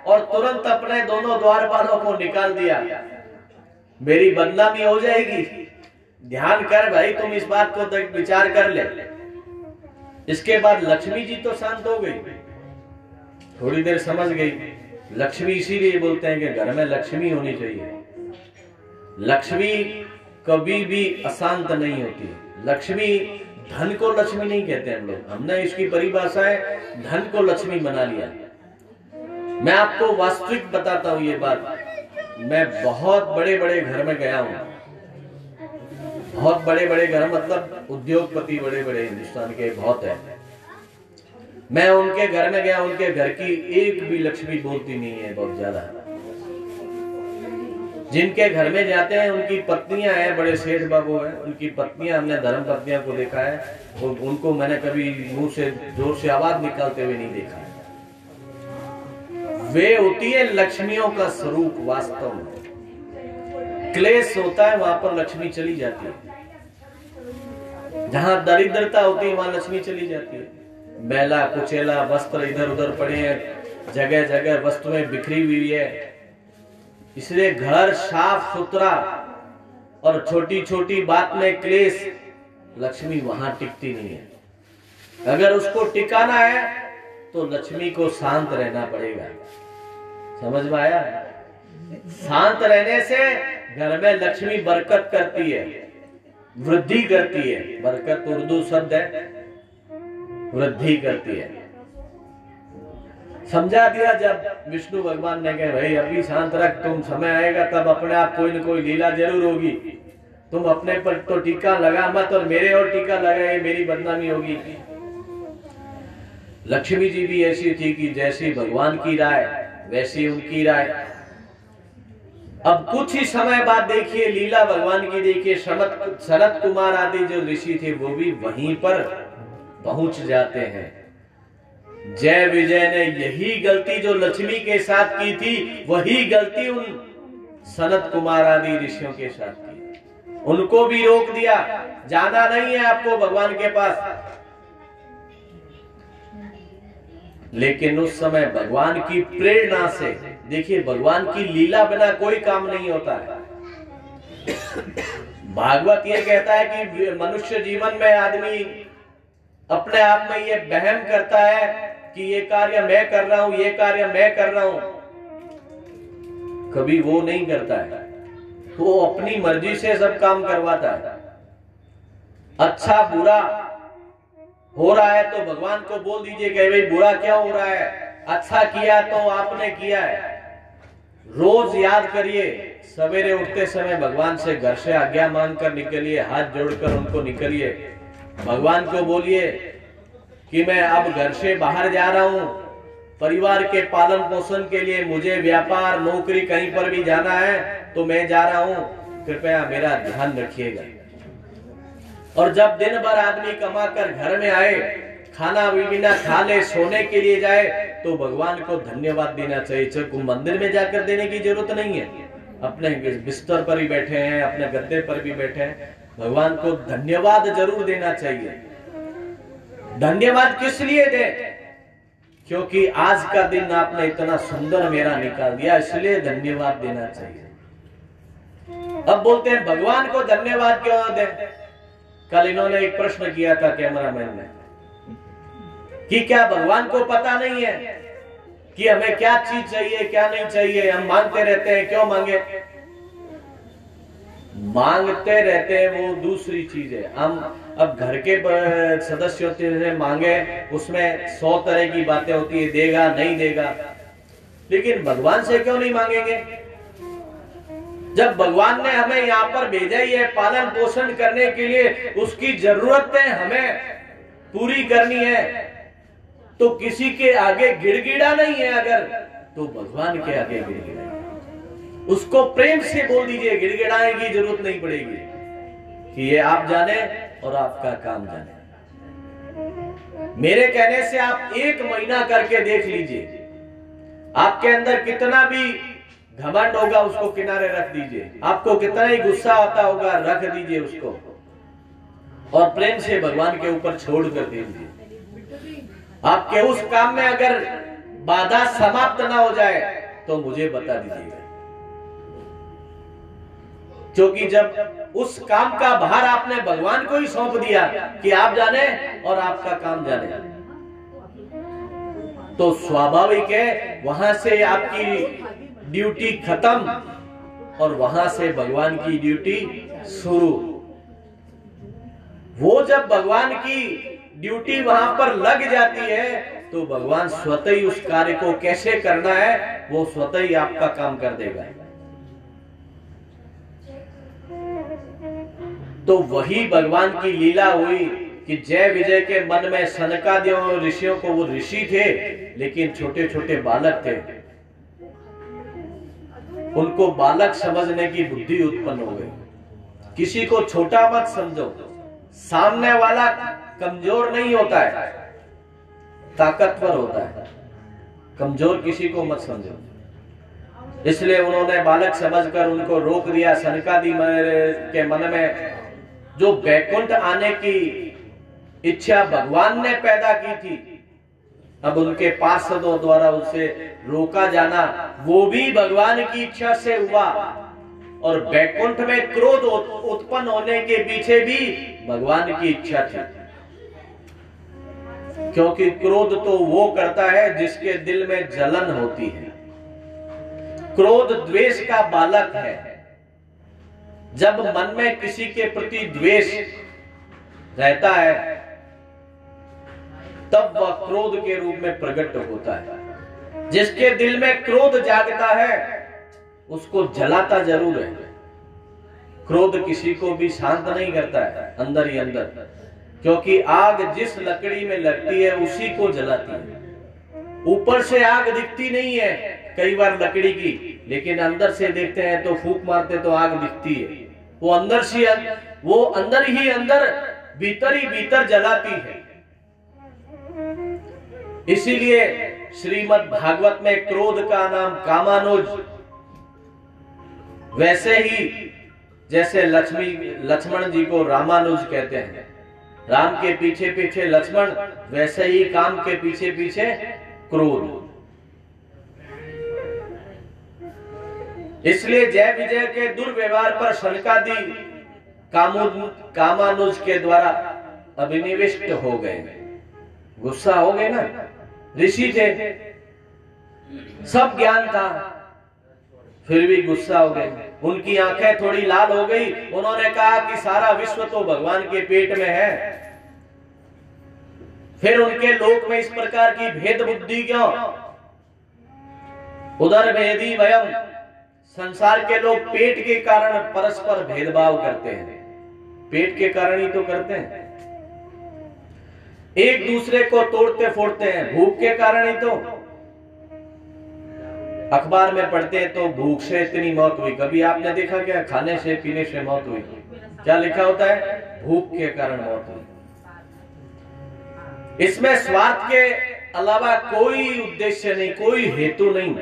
[SPEAKER 2] और तुरंत अपने दोनों द्वारपालों को निकाल दिया, मेरी बदनामी हो जाएगी। ध्यान कर भाई, तुम इस बात को विचार कर ले। इसके बाद लक्ष्मी जी तो शांत हो गई, थोड़ी देर समझ गई। लक्ष्मी इसीलिए बोलते हैं कि घर में लक्ष्मी होनी चाहिए। लक्ष्मी कभी भी अशांत नहीं होती। लक्ष्मी, धन को लक्ष्मी नहीं कहते हम लोग, हमने इसकी परिभाषा है धन को लक्ष्मी बना लिया। मैं आपको वास्तविक बताता हूं ये बात, मैं बहुत बड़े बड़े घर में गया हूं, बहुत बड़े बड़े घर, मतलब उद्योगपति बड़े बड़े हिंदुस्तान के बहुत है। मैं उनके घर में गया, उनके घर की एक भी लक्ष्मी बोलती नहीं है, बहुत ज्यादा। जिनके घर में जाते हैं उनकी पत्नियां हैं, बड़े सेठ बाबू हैं, उनकी पत्नियां, हमने धर्म पत्नियां को देखा है, उनको मैंने कभी मुंह से जोर से आवाज निकालते हुए नहीं देखा। वे होती है लक्ष्मियों का स्वरूप। वास्तव में क्लेश होता है वहां पर लक्ष्मी चली जाती है, जहां दरिद्रता होती है वहां लक्ष्मी चली जाती है। मैला कुचेला वस्त्र इधर उधर पड़े हैं, जगह जगह वस्तुएं बिखरी हुई है, इसलिए घर साफ सुथरा और छोटी छोटी बात में क्लेश, लक्ष्मी वहां टिकती नहीं है। अगर उसको टिकाना है तो लक्ष्मी को शांत रहना पड़ेगा। समझ में आया? शांत रहने से घर में लक्ष्मी बरकत करती है, वृद्धि करती है। बरकत उर्दू शब्द है, वृद्धि करती है। समझा दिया जब विष्णु भगवान ने कहा भाई अभी शांत रख, तुम समय आएगा तब अपने आप कोई न कोई लीला जरूर होगी, तुम अपने पर तो टीका लगा मत और मेरे और टीका लगाए, मेरी बदनामी होगी। लक्ष्मी जी भी ऐसी थी कि जैसी भगवान की राय वैसी उनकी राय। अब कुछ ही समय बाद देखिए लीला भगवान की, देखिए सनत कुमार आदि जो ऋषि थे वो भी वहीं पर पहुंच जाते हैं। जय विजय ने यही गलती जो लक्ष्मी के साथ की थी, वही गलती उन सनत कुमार आदि ऋषियों के साथ की। उनको भी रोक दिया, जाना नहीं है आपको भगवान के पास। लेकिन उस समय भगवान की प्रेरणा से, देखिए भगवान की लीला बिना कोई काम नहीं होता है। भागवत ये कहता है कि मनुष्य जीवन में आदमी अपने आप में ये वहम करता है कि ये कार्य मैं कर रहा हूं, ये कार्य मैं कर रहा हूं, कभी वो नहीं करता है, वो अपनी मर्जी से सब काम करवाता है। अच्छा बुरा हो रहा है तो भगवान को बोल दीजिए कि भाई बुरा क्या हो रहा है, अच्छा किया तो आपने किया है। रोज याद करिए, सवेरे उठते समय भगवान से घर से आज्ञा मांगकर निकलिए, हाथ जोड़कर उनको निकलिए, भगवान को बोलिए कि मैं अब घर से बाहर जा रहा हूं, परिवार के पालन पोषण के लिए, मुझे व्यापार नौकरी कहीं पर भी जाना है तो मैं जा रहा हूं, कृपया मेरा ध्यान रखिएगा। और जब दिन भर आदमी कमाकर घर में आए, खाना भी बिना खा ले, सोने के लिए जाए तो भगवान को धन्यवाद देना चाहिए। मंदिर में जाकर देने की जरूरत नहीं है, अपने बिस्तर पर ही बैठे हैं, अपने गद्दे पर भी बैठे हैं, भगवान को धन्यवाद जरूर देना चाहिए। धन्यवाद किस लिए दे? क्योंकि आज का दिन आपने इतना सुंदर मेरा निकाल दिया, इसलिए धन्यवाद देना चाहिए। अब बोलते हैं भगवान को धन्यवाद क्यों दे? कल इन्होंने एक प्रश्न किया था कैमरामैन ने कि क्या भगवान को पता नहीं है कि हमें क्या चीज चाहिए क्या नहीं चाहिए? हम मांगते रहते हैं, क्यों मांगे? मांगते रहते हैं वो दूसरी चीज है। हम अब घर के सदस्यों से मांगे, उसमें 100 तरह की बातें होती है, देगा नहीं देगा, लेकिन भगवान से क्यों नहीं मांगेंगे? जब भगवान ने हमें यहाँ पर भेजा ही है पालन पोषण करने के लिए, उसकी जरूरतें हमें पूरी करनी है, तो किसी के आगे गिड़गिड़ा नहीं है अगर, तो भगवान के आगे गिड़गिड़ा, उसको प्रेम से बोल दीजिए, गिड़गिड़ाने की जरूरत नहीं पड़ेगी कि ये आप जाने और आपका काम जाने। मेरे कहने से आप 1 महीना करके देख लीजिए, आपके अंदर कितना भी घमंड होगा उसको किनारे रख दीजिए, आपको कितना ही गुस्सा आता होगा रख दीजिए उसको, और प्रेम से भगवान के ऊपर छोड़ कर दीजिए। आपके उस काम में अगर बाधा समाप्त ना हो जाए तो मुझे बता दीजिएगा, क्योंकि जब उस काम का भार आपने भगवान को ही सौंप दिया कि आप जाने और आपका काम जाने, तो स्वाभाविक है वहां से आपकी ड्यूटी खत्म और वहां से भगवान की ड्यूटी शुरू। वो जब भगवान की ड्यूटी वहां पर लग जाती है तो भगवान स्वतः ही उस कार्य को कैसे करना है वो स्वतः ही आपका काम कर देगा। तो वही भगवान की लीला हुई कि जय विजय के मन में सनकादियों ऋषियों को, वो ऋषि थे लेकिन छोटे छोटे बालक थे, उनको बालक समझने की बुद्धि उत्पन्न हो गई। किसी को छोटा मत समझो, सामने वाला कमजोर नहीं होता है, ताकतवर होता है, कमजोर किसी को मत समझो। इसलिए उन्होंने बालक समझकर उनको रोक दिया। सनकादि के मन में जो बैकुंठ आने की इच्छा भगवान ने पैदा की थी, अब उनके पार्षदों द्वारा उसे रोका जाना वो भी भगवान की इच्छा से हुआ, और बैकुंठ में क्रोध उत्पन्न होने के पीछे भी भगवान की इच्छा थी, क्योंकि क्रोध तो वो करता है जिसके दिल में जलन होती है। क्रोध द्वेष का बालक है। जब मन में किसी के प्रति द्वेष रहता है तब वह क्रोध के रूप में प्रकट होता है। जिसके दिल में क्रोध जागता है उसको जलाता जरूर है। क्रोध किसी को भी शांत नहीं करता है अंदर ही अंदर, क्योंकि आग जिस लकड़ी में लगती है उसी को जलाती है। ऊपर से आग दिखती नहीं है कई बार लकड़ी की, लेकिन अंदर से देखते हैं तो फूंक मारते तो आग दिखती है। वो अंदर ही अंदर भीतर ही भीतर जलाती है। इसीलिए श्रीमद् भागवत में क्रोध का नाम कामानुज, वैसे ही जैसे लक्ष्मण जी को रामानुज कहते हैं, राम के पीछे पीछे लक्ष्मण, वैसे ही काम के पीछे पीछे क्रोध। इसलिए जय विजय के दुर्व्यवहार पर सनकादि कामानुज के द्वारा अभिनिविष्ट हो गए, गुस्सा हो गए ना। ऋषि थे, सब ज्ञान था, फिर भी गुस्सा हो गए। उनकी आंखें थोड़ी लाल हो गई। उन्होंने कहा कि सारा विश्व तो भगवान के पेट में है, फिर उनके लोक में इस प्रकार की भेद बुद्धि क्यों? उधर भेदी वयम, संसार के लोग पेट के कारण परस्पर भेदभाव करते हैं, पेट के कारण ही तो करते हैं, एक दूसरे को तोड़ते फोड़ते हैं, भूख के कारण ही तो। अखबार में पढ़ते हैं तो भूख से इतनी मौत हुई, कभी आपने देखा क्या खाने से पीने से मौत हुई? क्या लिखा होता है? भूख के कारण मौत हुई। इसमें स्वार्थ के अलावा कोई उद्देश्य नहीं, कोई हेतु नहीं।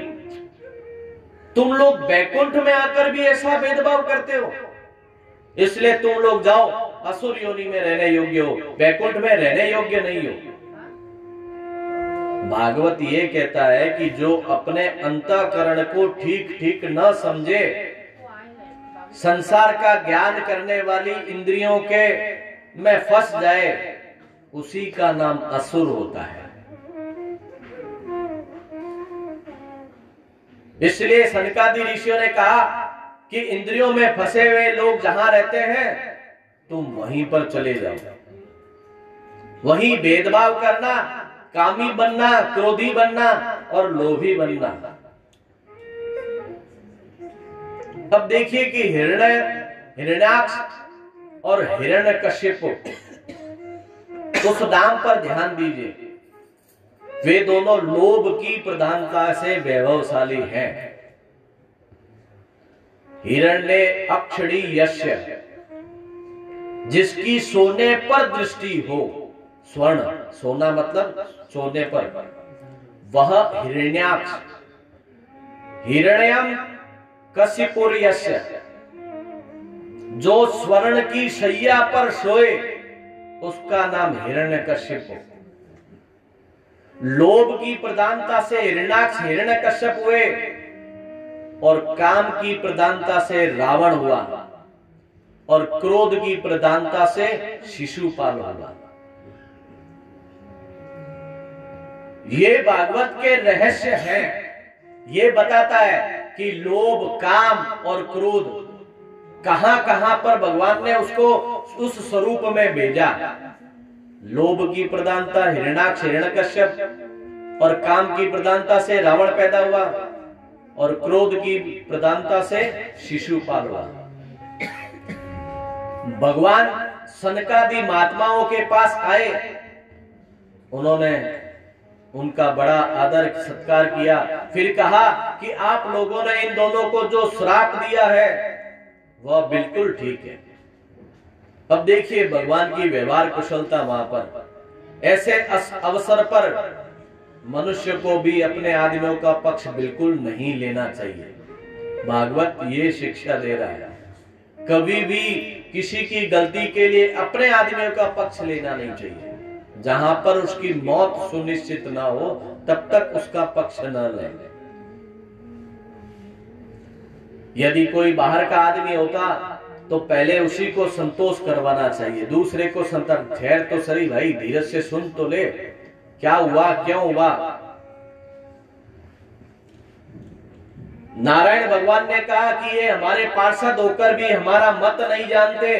[SPEAKER 2] तुम लोग बैकुंठ में आकर भी ऐसा भेदभाव करते हो, इसलिए तुम लोग जाओ असुर योनि में रहने योग्य हो, बैकुंठ में रहने योग्य नहीं हो। भागवत ये कहता है कि जो अपने अंतःकरण को ठीक ठीक न समझे, संसार का ज्ञान करने वाली इंद्रियों के में फंस जाए, उसी का नाम असुर होता है। इसलिए सनकादि ऋषियों ने कहा कि इंद्रियों में फंसे हुए लोग जहां रहते हैं, तुम वहीं पर चले जाओ। वहीं भेदभाव करना, कामी बनना, क्रोधी बनना और लोभी बनना। अब देखिए कि हिरण्याक्ष और हिरण्यकश्यप, उस नाम पर ध्यान दीजिए। वे दोनों लोभ की प्रधानता से वैभवशाली हैं। हिरण्य अक्षणी यस्य, जिसकी सोने पर दृष्टि हो, स्वर्ण, सोना मतलब सोने पर, वह हिरण्याक्ष। हिरण्यम कशिपुर यस्य, जो स्वर्ण की शैया पर सोए, उसका नाम हिरण्यकश्यप। लोभ की प्रधानता से हिरण्याक्ष हिरण्यकश्यप हुए और काम की प्रधानता से रावण हुआ और क्रोध की प्रधानता से शिशुपाल हुआ। ये भागवत के रहस्य हैं। ये बताता है कि लोभ, काम और क्रोध कहां कहां पर भगवान ने उसको उस स्वरूप में भेजा। लोभ की प्रधानता हिरण्याक्ष हिरण्यकश्यप और काम की प्रधानता से रावण पैदा हुआ और क्रोध की प्रधानता से शिशुपाल हुआ। भगवान सनकादि महात्माओं के पास आए, उन्होंने उनका बड़ा आदर सत्कार किया। फिर कहा कि आप लोगों ने इन दोनों को जो श्राप दिया है वह बिल्कुल ठीक है। अब देखिए भगवान की व्यवहार कुशलता वहां पर। ऐसे अवसर पर मनुष्य को भी अपने आदमियों का पक्ष बिल्कुल नहीं लेना चाहिए। भागवत ये शिक्षा दे रहा है, कभी भी किसी की गलती के लिए अपने आदमियों का पक्ष लेना नहीं चाहिए। जहां पर उसकी मौत सुनिश्चित ना हो तब तक उसका पक्ष न ले। यदि कोई बाहर का आदमी होता तो पहले उसी को संतोष करवाना चाहिए, दूसरे को संतोष। ठहर तो सही भाई, धीरज से सुन तो ले, क्या हुआ, क्यों हुआ। नारायण भगवान ने कहा कि ये हमारे पार्षद होकर भी हमारा मत नहीं जानते,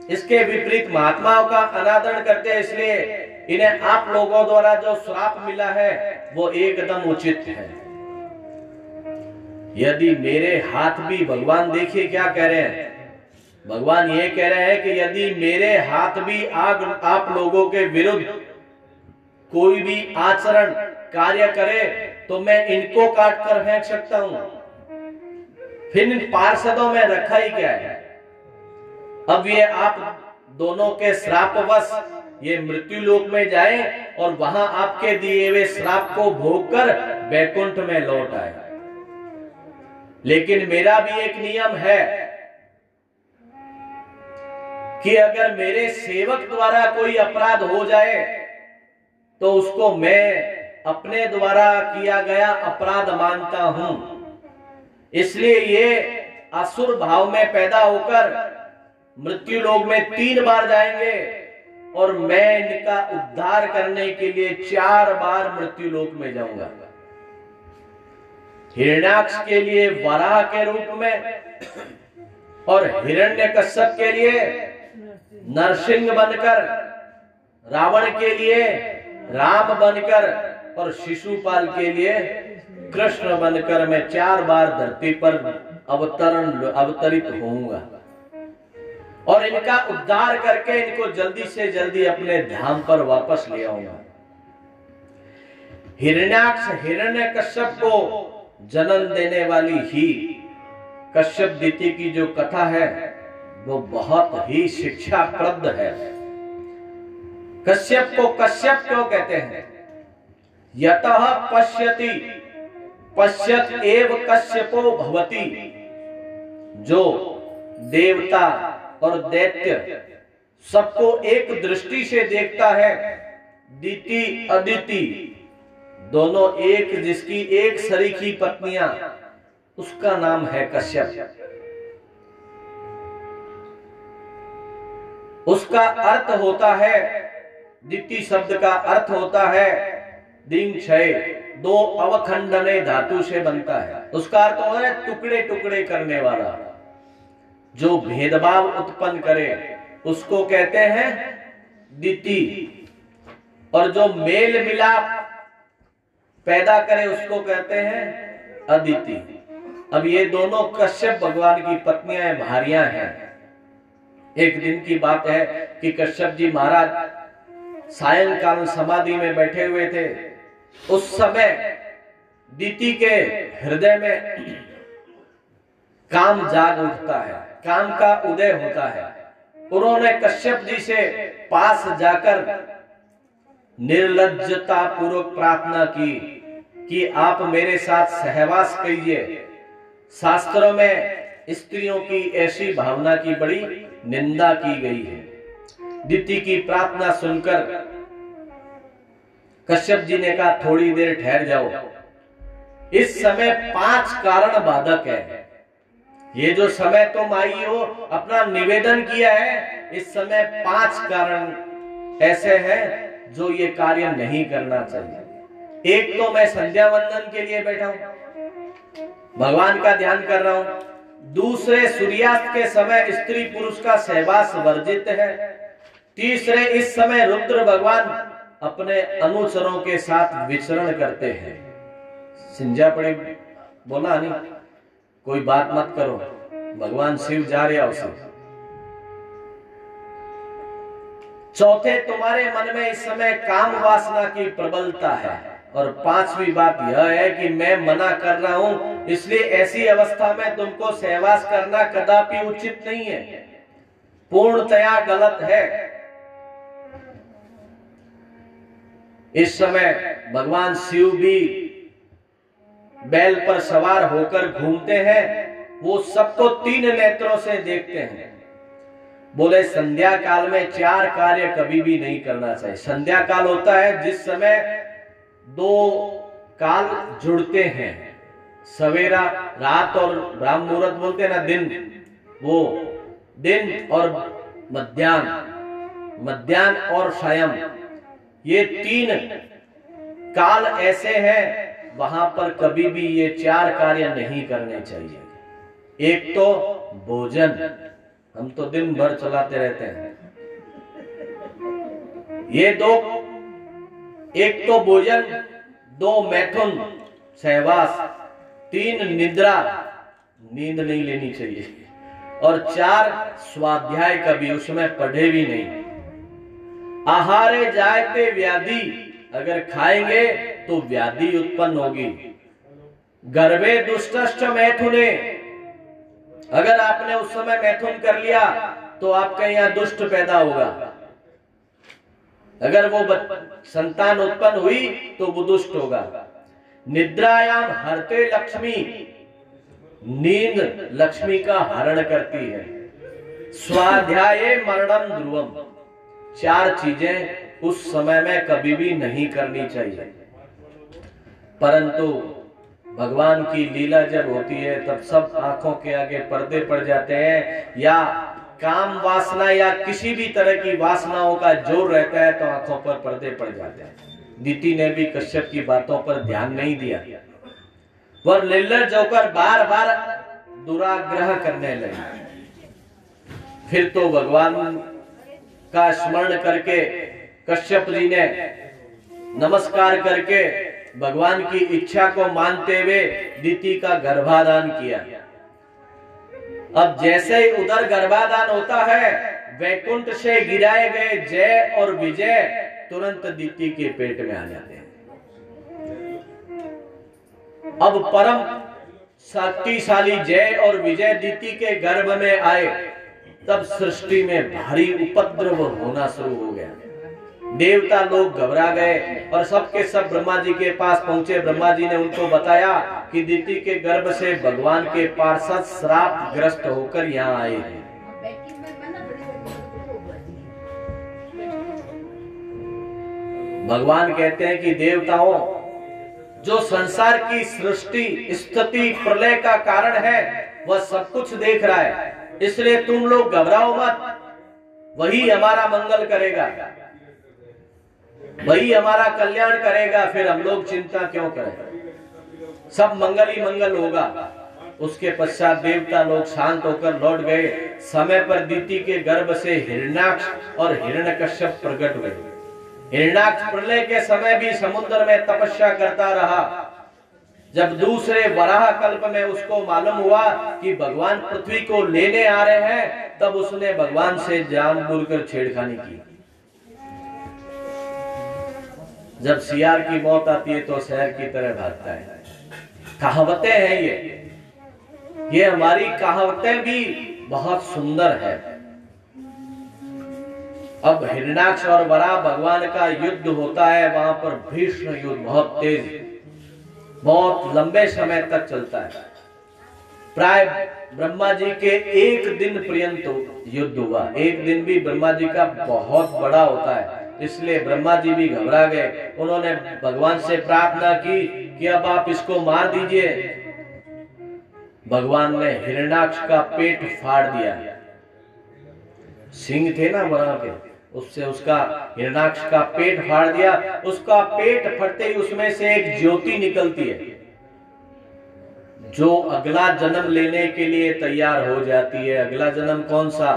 [SPEAKER 2] इसके विपरीत महात्माओं का अनादर करते हैं, इसलिए इन्हें आप लोगों द्वारा जो श्राप मिला है वो एकदम उचित है। यदि मेरे हाथ भी, भगवान देखिए क्या कह रहे हैं, भगवान ये कह रहे हैं कि यदि मेरे हाथ भी आप लोगों के विरुद्ध कोई भी आचरण कार्य करे तो मैं इनको काट कर फेंक सकता हूं। फिर इन पार्षदों में रखा ही क्या है। अब ये आप दोनों के श्रापवश ये मृत्यु लोक में जाए और वहां आपके दिए हुए श्राप को भोग कर बैकुंठ में लौट आए। लेकिन मेरा भी एक नियम है कि अगर मेरे सेवक द्वारा कोई अपराध हो जाए तो उसको मैं अपने द्वारा किया गया अपराध मानता हूं। इसलिए ये असुर भाव में पैदा होकर मृत्यु लोक में 3 बार जाएंगे और मैं इनका उद्धार करने के लिए 4 बार मृत्यु लोक में जाऊंगा। हिरण्याक्ष के लिए वराह के रूप में और हिरण्यकश्यप के लिए नरसिंह बनकर, रावण के लिए राम बनकर और शिशुपाल के लिए कृष्ण बनकर मैं 4 बार धरती पर अवतरित होऊंगा और इनका उद्धार करके इनको जल्दी से जल्दी अपने धाम पर वापस ले आऊंगा। हिरण्याक्ष हिरण्यकश्यप को जन्म देने वाली ही कश्यप दीति की जो कथा है वो बहुत ही शिक्षाप्रद है। कश्यप को कश्यप क्यों कहते हैं? यतः पश्यति पश्यत एव कश्यपो भवति। जो देवता और दैत्य सबको एक दृष्टि से देखता है, दिति अदिति दोनों एक, जिसकी एक सरीखी पत्नियां, उसका नाम है कश्यप। उसका अर्थ होता है, दिति शब्द का अर्थ होता है दिन क्षय, दो अवखंडने धातु से बनता है। उसका अर्थ होता है टुकड़े टुकड़े करने वाला। जो भेदभाव उत्पन्न करे उसको कहते हैं दिति, और जो मेल मिलाप पैदा करे उसको कहते हैं अदिति। अब ये दोनों कश्यप भगवान की पत्नियां भारियां हैं। एक दिन की बात है कि कश्यप जी महाराज सायंकाल समाधि में बैठे हुए थे। उस समय दिति के हृदय में काम जाग उठता है, काम का उदय होता है। उन्होंने कश्यप जी से पास जाकर निर्लज्जता पूर्वक प्रार्थना की कि आप मेरे साथ सहवास कीजिए। शास्त्रों में स्त्रियों की ऐसी भावना की बड़ी निंदा की गई है। दिति की प्रार्थना सुनकर कश्यप जी ने कहा थोड़ी देर ठहर जाओ, इस समय 5 कारण बाधक है। ये जो समय तुम आई हो अपना निवेदन किया है, इस समय 5 कारण ऐसे हैं जो ये कार्य नहीं करना चाहिए। एक तो मैं संध्या वंदन के लिए बैठा हूं, भगवान का ध्यान कर रहा हूं। दूसरे सूर्यास्त के समय स्त्री पुरुष का सहवास वर्जित है। तीसरे इस समय रुद्र भगवान अपने अनुचरों के साथ विचरण करते हैं। सिंजा पड़े बोला नहीं, कोई बात मत करो, भगवान शिव जा रहा उसे। चौथे, तुम्हारे मन में इस समय काम वासना की प्रबलता है। और 5वीं बात यह है कि मैं मना कर रहा हूं, इसलिए ऐसी अवस्था में तुमको सहवास करना कदापि उचित नहीं है, पूर्णतया गलत है। इस समय भगवान शिव भी बैल पर सवार होकर घूमते हैं। वो सबको 3 नेत्रों से देखते हैं। बोले संध्या काल में 4 कार्य कभी भी नहीं करना चाहिए। संध्या काल होता है जिस समय 2 काल जुड़ते हैं, सवेरा रात और ब्राह्म मुहूर्त बोलते हैं ना, दिन, वो दिन और मध्याह्न और सायं, ये 3 काल ऐसे हैं वहां पर कभी भी ये 4 कार्य नहीं करने चाहिए। एक तो भोजन, हम तो दिन भर चलाते रहते हैं। ये 2, एक तो भोजन, 2 मैथुन सहवास, 3 निद्रा, नींद नहीं लेनी चाहिए, और 4 स्वाध्याय कभी उसमें पढ़े भी नहीं। आहारे जायते व्याधि, अगर खाएंगे तो व्याधि उत्पन्न होगी। गर्भे दुष्टश्च मैथुने, अगर आपने उस समय मैथुन कर लिया तो आपके यहां दुष्ट पैदा होगा। अगर वो संतान उत्पन्न हुई तो वो दुष्ट होगा। निद्रायाम हरते लक्ष्मी, नींद लक्ष्मी का हरण करती है। स्वाध्याये मरणम ध्रुवम, 4 चीजें उस समय में कभी भी नहीं करनी चाहिए। परंतु भगवान की लीला जब होती है तब सब आंखों के आगे पर्दे पड़ जाते हैं, या काम वासना या किसी भी तरह की वासनाओं का जोर रहता है तो आंखों पर पर्दे पड़ जाते हैं। दिति ने भी कश्यप की बातों पर ध्यान नहीं दिया। वह निर्लज्ज होकर बार बार दुराग्रह करने लगी। फिर तो भगवान का स्मरण करके कश्यप जी ने नमस्कार करके भगवान की इच्छा को मानते हुए दिति का गर्भाधान किया। अब जैसे ही उधर गर्भाधान होता है, वैकुंठ से गिराए गए जय और विजय तुरंत दिति के पेट में आ जाते हैं। अब परम शक्तिशाली जय और विजय दिति के गर्भ में आए, तब सृष्टि में भारी उपद्रव होना शुरू हो गया। देवता लोग घबरा गए और सबके सब ब्रह्मा जी के पास पहुंचे। ब्रह्मा जी ने उनको बताया कि दिति के गर्भ से भगवान के पार्षद श्राप ग्रस्त होकर यहाँ आए हैं। भगवान कहते हैं कि देवताओं, जो संसार की सृष्टि स्थिति प्रलय का कारण है वह सब कुछ देख रहा है, इसलिए तुम लोग घबराओ मत। वही हमारा मंगल करेगा, वही हमारा कल्याण करेगा, फिर हम लोग चिंता क्यों करें, सब मंगल ही मंगल होगा। उसके पश्चात देवता लोग शांत होकर लौट गए। समय पर दिति के गर्भ से हिरण्याक्ष और हिरण्यकश्यप प्रकट हुए। हिरण्याक्ष प्रलय के समय भी समुद्र में तपस्या करता रहा। जब दूसरे वराह कल्प में उसको मालूम हुआ कि भगवान पृथ्वी को लेने आ रहे हैं, तब उसने भगवान से जानबूझकर छेड़खानी की। जब सियार की मौत आती है तो शहर की तरह भागता है। कहावतें हैं ये हमारी कहावतें भी बहुत सुंदर है। अब हिरण्याक्ष और वराह भगवान का युद्ध होता है। वहां पर भीषण युद्ध, बहुत तेज, बहुत लंबे समय तक चलता है। प्राय ब्रह्मा जी के एक दिन पर्यंत युद्ध हुआ। एक दिन भी ब्रह्मा जी का बहुत बड़ा होता है, इसलिए ब्रह्मा जी भी घबरा गए। उन्होंने भगवान से प्रार्थना की कि अब आप इसको मार दीजिए। भगवान ने हिरण्याक्ष का पेट फाड़ दिया। सिंह थे ना वराह के, उससे उसका हिरण्याक्ष का पेट फाड़ दिया। उसका पेट फटते ही उसमें से एक ज्योति निकलती है, जो अगला जन्म लेने के लिए तैयार हो जाती है। अगला जन्म कौन सा?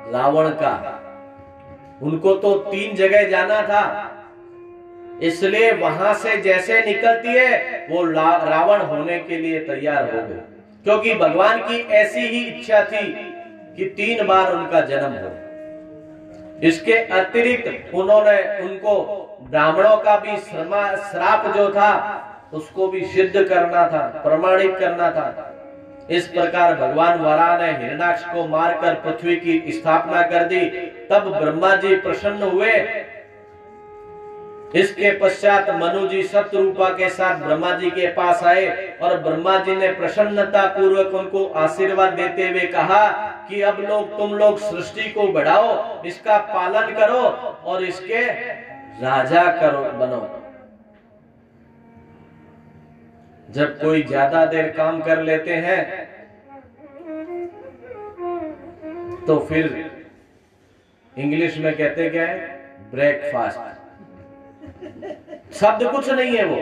[SPEAKER 2] रावण का। उनको तो 3 जगह जाना था, इसलिए वहां से जैसे निकलती है वो रावण होने के लिए तैयार हो गए, क्योंकि भगवान की ऐसी ही इच्छा थी कि 3 बार उनका जन्म हो। इसके अतिरिक्त उन्होंने उनको ब्राह्मणों का भी श्राप जो था उसको भी सिद्ध करना था, प्रमाणित करना था। इस प्रकार भगवान वराह ने हिरण्याक्ष को मारकर पृथ्वी की स्थापना कर दी। तब ब्रह्मा जी प्रसन्न हुए। इसके पश्चात मनु जी शतरूपा के साथ ब्रह्मा जी के पास आए और ब्रह्मा जी ने प्रसन्नता पूर्वक उनको आशीर्वाद देते हुए कहा कि अब तुम लोग सृष्टि को बढ़ाओ, इसका पालन करो और इसके राजा बनो। जब कोई ज्यादा देर काम कर लेते हैं तो फिर इंग्लिश में कहते क्या है? ब्रेकफास्ट। शब्द कुछ नहीं है, वो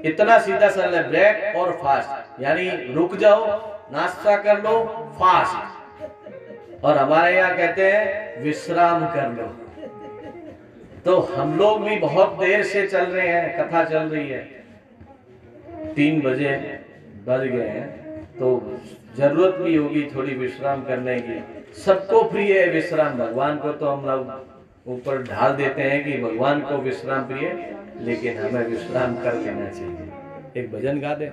[SPEAKER 2] इतना सीधा सरल है। ब्रेक और फास्ट, यानी रुक जाओ, नाश्ता कर लो, फास्ट। और हमारे यहाँ कहते हैं विश्राम कर लो। तो हम लोग भी बहुत देर से चल रहे हैं, कथा चल रही है, 3 बजे बज गए हैं, तो जरूरत भी होगी थोड़ी विश्राम करने की। सबको प्रिय है विश्राम, भगवान को तो हम लोग ऊपर ढाल देते हैं कि भगवान को विश्राम प्रिय, लेकिन हमें विश्राम कर लेना चाहिए। एक भजन गा दे।